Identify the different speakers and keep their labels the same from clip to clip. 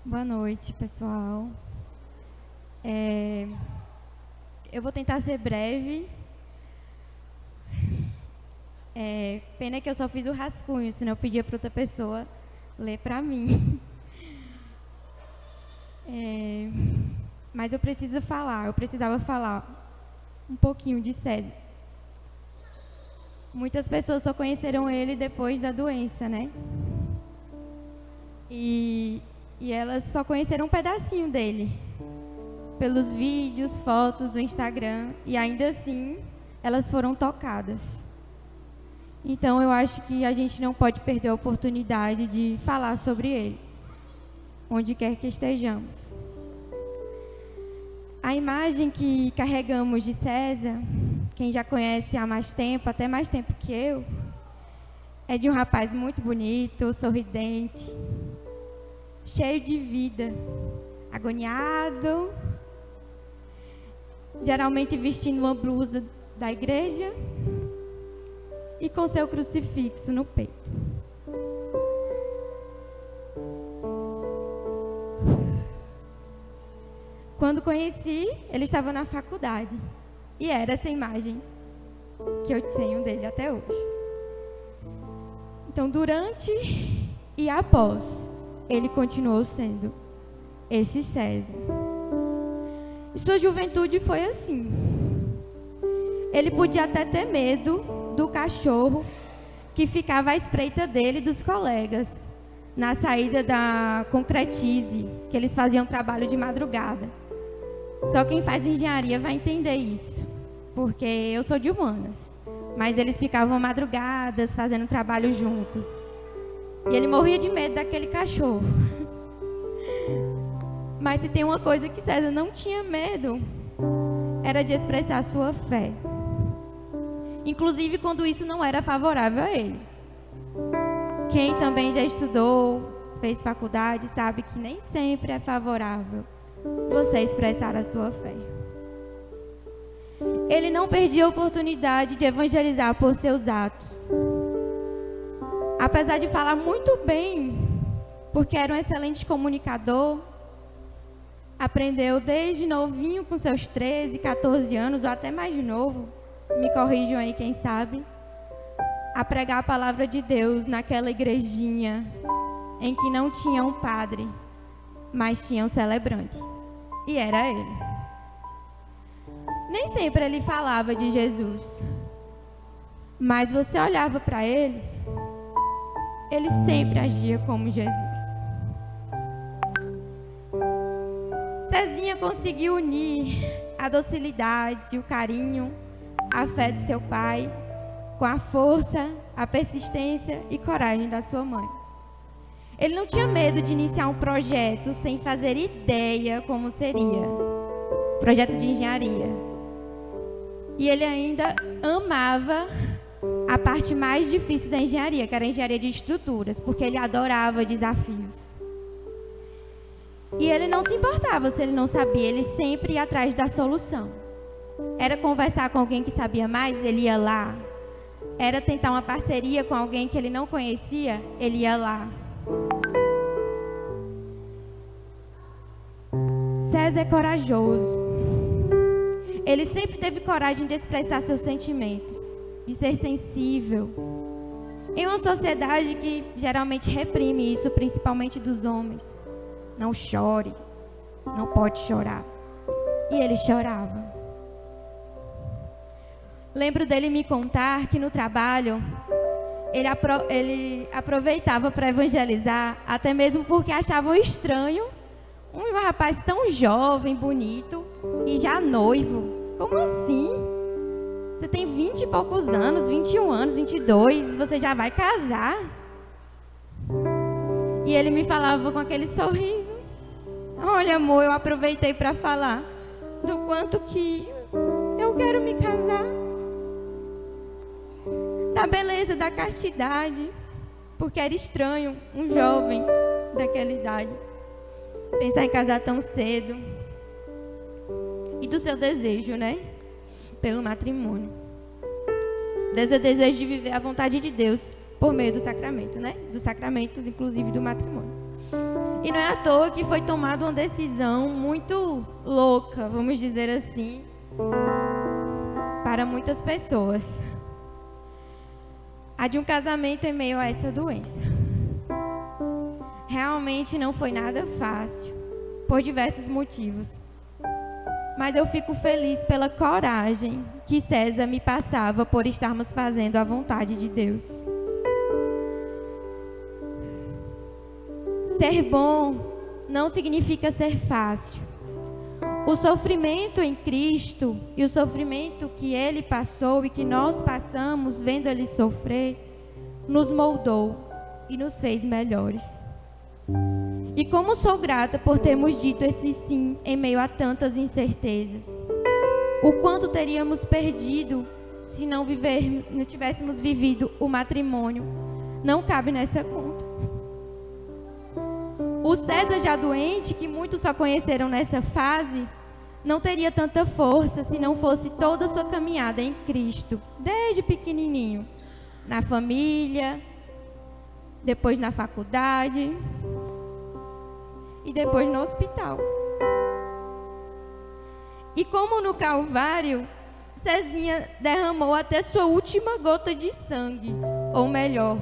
Speaker 1: Boa noite, pessoal. Eu vou tentar ser breve. Pena que eu só fiz o rascunho, senão eu pedia para outra pessoa ler para mim. Mas eu precisava falar um pouquinho de César. Muitas pessoas só conheceram ele depois da doença, né? E elas só conheceram um pedacinho dele, pelos vídeos, fotos do Instagram, e ainda assim elas foram tocadas. Então eu acho que a gente não pode perder a oportunidade de falar sobre ele, onde quer que estejamos. A imagem que carregamos de César, quem já conhece há mais tempo, até mais tempo que eu, é de um rapaz muito bonito, sorridente, cheio de vida, agoniado, geralmente vestindo uma blusa da igreja e com seu crucifixo no peito. Quando conheci, ele estava na faculdade e era essa imagem que eu tenho dele até hoje. Então, durante e após, ele continuou sendo esse César. E sua juventude foi assim. Ele podia até ter medo do cachorro que ficava à espreita dele e dos colegas na saída da Concretize, que eles faziam trabalho de madrugada. Só quem faz engenharia vai entender isso, porque eu sou de humanas, mas eles ficavam madrugadas fazendo trabalho juntos. E ele morria de medo daquele cachorro. Mas se tem uma coisa que César não tinha medo, era de expressar a sua fé. Inclusive quando isso não era favorável a ele. Quem também já estudou, fez faculdade, sabe que nem sempre é favorável você expressar a sua fé. Ele não perdia a oportunidade de evangelizar por seus atos. Apesar de falar muito bem, porque era um excelente comunicador, aprendeu desde novinho, com seus 13, 14 anos, ou até mais novo, me corrijam aí quem sabe, a pregar a palavra de Deus naquela igrejinha em que não tinha um padre, mas tinha um celebrante, e era ele. Nem sempre ele falava de Jesus, mas você olhava para ele, ele sempre agia como Jesus. Cezinha conseguiu unir a docilidade, o carinho, a fé de seu pai, com a força, a persistência e coragem da sua mãe. Ele não tinha medo de iniciar um projeto sem fazer ideia como seria. Projeto de engenharia. E ele ainda amava a parte mais difícil da engenharia, que era a engenharia de estruturas, porque ele adorava desafios. E ele não se importava se ele não sabia, ele sempre ia atrás da solução. Era conversar com alguém que sabia mais, ele ia lá. Era tentar uma parceria com alguém que ele não conhecia, ele ia lá. César é corajoso. Ele sempre teve coragem de expressar seus sentimentos, de ser sensível. Em uma sociedade que geralmente reprime isso, principalmente dos homens. Não chore, não pode chorar. E ele chorava. Lembro dele me contar que no trabalho ele aproveitava para evangelizar, até mesmo porque achavam estranho um rapaz tão jovem, bonito e já noivo. Como assim? Você tem 20 e poucos anos, 21 anos, 22, você já vai casar? E ele me falava com aquele sorriso: olha, amor, eu aproveitei para falar do quanto que eu quero me casar, da beleza da castidade, porque era estranho um jovem daquela idade pensar em casar tão cedo, e do seu desejo, né, pelo matrimônio, desse desejo de viver a vontade de Deus por meio do sacramento, né, dos sacramentos, inclusive do matrimônio. E não é à toa que foi tomada uma decisão muito louca, vamos dizer assim, para muitas pessoas. A de um casamento em meio a essa doença. Realmente não foi nada fácil, por diversos motivos. Mas eu fico feliz pela coragem que César me passava por estarmos fazendo a vontade de Deus. Ser bom não significa ser fácil. O sofrimento em Cristo e o sofrimento que Ele passou e que nós passamos vendo Ele sofrer, nos moldou e nos fez melhores. E como sou grata por termos dito esse sim em meio a tantas incertezas. O quanto teríamos perdido se não tivéssemos vivido o matrimônio, não cabe nessa conta. O César já doente, que muitos só conheceram nessa fase, não teria tanta força se não fosse toda a sua caminhada em Cristo, desde pequenininho, na família, depois na faculdade e depois no hospital. E como no Calvário, Cezinha derramou até sua última gota de sangue, ou melhor,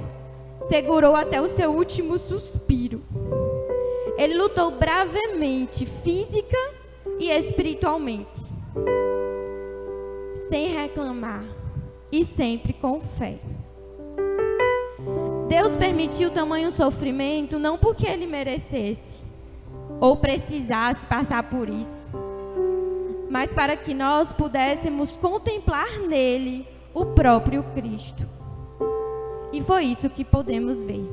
Speaker 1: segurou até o seu último suspiro. Ele lutou bravemente, física e espiritualmente, sem reclamar e sempre com fé. Deus permitiu tamanho sofrimento não porque Ele merecesse ou precisasse passar por isso, mas para que nós pudéssemos contemplar nele o próprio Cristo. E foi isso que podemos ver.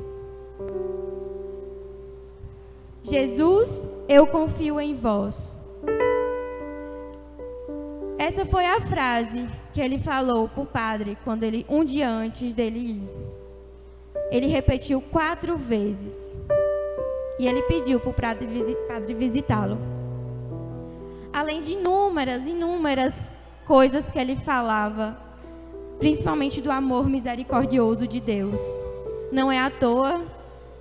Speaker 1: Jesus, eu confio em vós. Essa foi a frase que ele falou para o padre quando um dia antes dele ir. Ele repetiu 4 vezes. E ele pediu para o padre visitá-lo. Além de inúmeras coisas que ele falava, principalmente do amor misericordioso de Deus. Não é à toa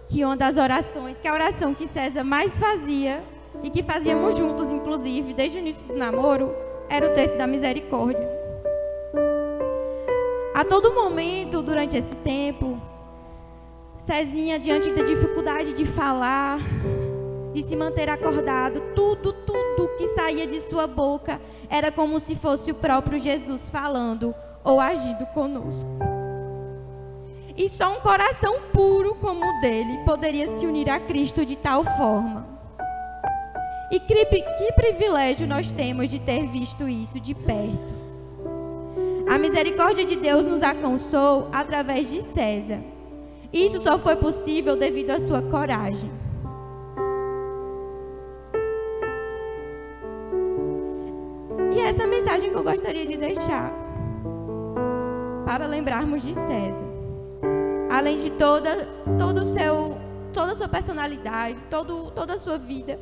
Speaker 1: que uma das orações, que a oração que César mais fazia, e que fazíamos juntos, inclusive, desde o início do namoro, era o texto da misericórdia. A todo momento, durante esse tempo, Cezinha, diante da dificuldade de falar, de se manter acordado, tudo que saía de sua boca era como se fosse o próprio Jesus falando ou agindo conosco. E só um coração puro como o dele poderia se unir a Cristo de tal forma. E que privilégio nós temos de ter visto isso de perto. A misericórdia de Deus nos alcançou através de César. Isso só foi possível devido à sua coragem. E essa é a mensagem que eu gostaria de deixar para lembrarmos de César. Além de toda a sua personalidade, toda a sua vida,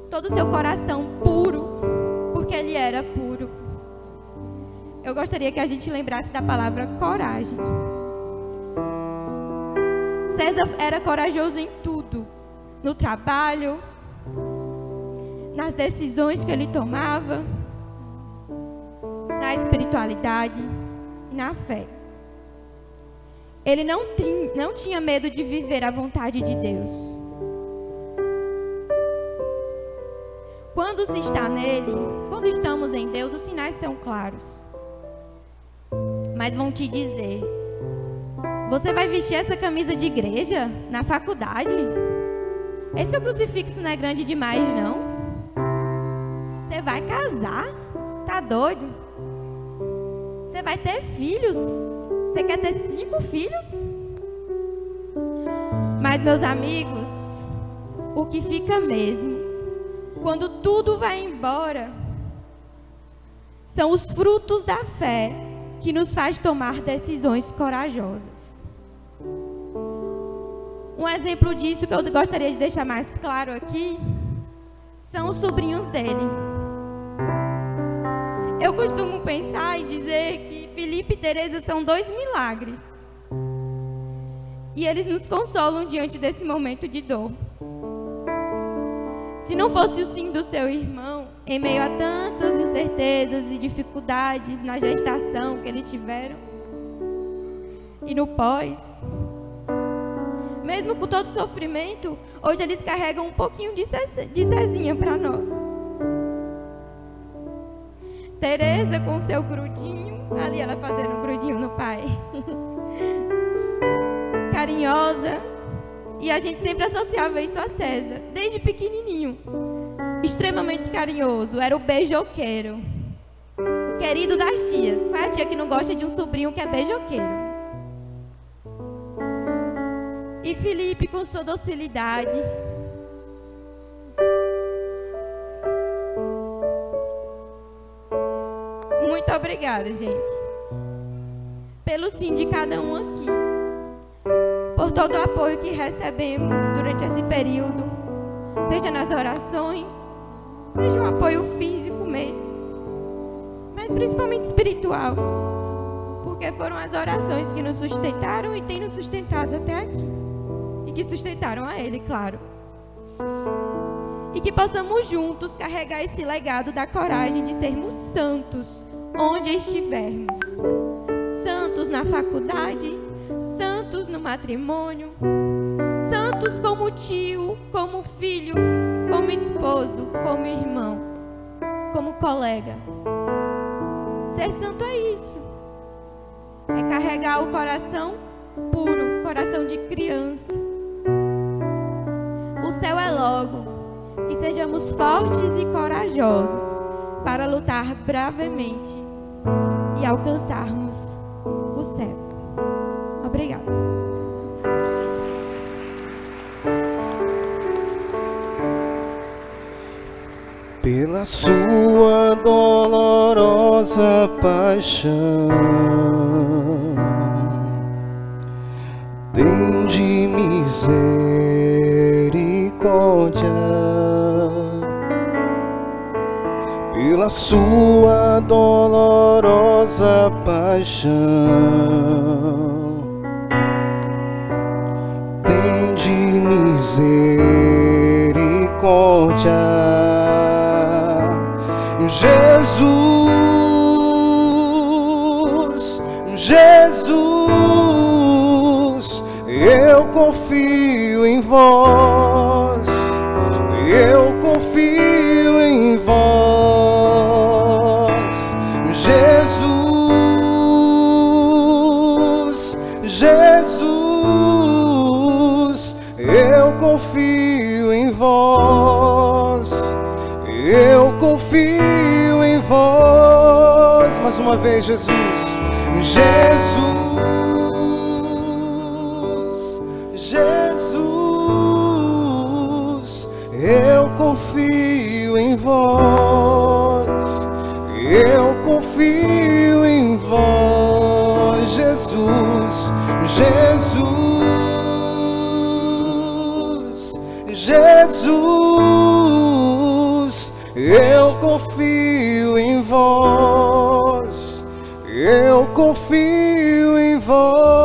Speaker 1: todo o seu coração puro, porque ele era puro. Eu gostaria que a gente lembrasse da palavra coragem. César era corajoso em tudo, no trabalho, nas decisões que ele tomava, na espiritualidade e na fé. Ele não tinha medo de viver a vontade de Deus. Quando se está nele, quando estamos em Deus, os sinais são claros. Mas vão te dizer: você vai vestir essa camisa de igreja na faculdade? Esse seu crucifixo não é grande demais, não? Você vai casar? Tá doido? Você vai ter filhos? Você quer ter 5 filhos? Mas, meus amigos, o que fica mesmo, quando tudo vai embora, são os frutos da fé que nos faz tomar decisões corajosas. Um exemplo disso que eu gostaria de deixar mais claro aqui são os sobrinhos dele. Eu costumo pensar e dizer que Felipe e Teresa são 2 milagres. E eles nos consolam diante desse momento de dor. Se não fosse o sim do seu irmão, em meio a tantas incertezas e dificuldades na gestação que eles tiveram e no pós, mesmo com todo o sofrimento, hoje eles carregam um pouquinho de Cezinha para nós. Tereza com seu grudinho, ali ela fazendo um grudinho no pai. Carinhosa. E a gente sempre associava isso a César, desde pequenininho. Extremamente carinhoso, era o beijoqueiro. O querido das tias. Qual é a tia que não gosta de um sobrinho que é beijoqueiro? E Felipe com sua docilidade. Muito obrigada, gente, pelo sim de cada um aqui, por todo o apoio que recebemos durante esse período, seja nas orações, seja o apoio físico mesmo, mas principalmente espiritual, porque foram as orações que nos sustentaram e têm nos sustentado até aqui, e que sustentaram a Ele, claro. E que possamos juntos carregar esse legado da coragem de sermos santos onde estivermos. Santos na faculdade, santos no matrimônio, santos como tio, como filho, como esposo, como irmão, como colega. Ser santo é isso. É carregar o coração puro, coração de criança. O céu é logo. Que sejamos fortes e corajosos para lutar bravemente e alcançarmos o céu. Obrigada.
Speaker 2: Pela sua dolorosa paixão, tende misericórdia. Pela sua dolorosa paixão, tende misericórdia. Jesus, Jesus, eu confio em vós, eu confio em vós. Jesus, Jesus, eu confio em vós, eu confio em vós. Mais uma vez, Jesus, Jesus, Jesus, eu confio em vós, eu confio em vós. Jesus, Jesus, Jesus, eu confio em vós, eu confio em vós.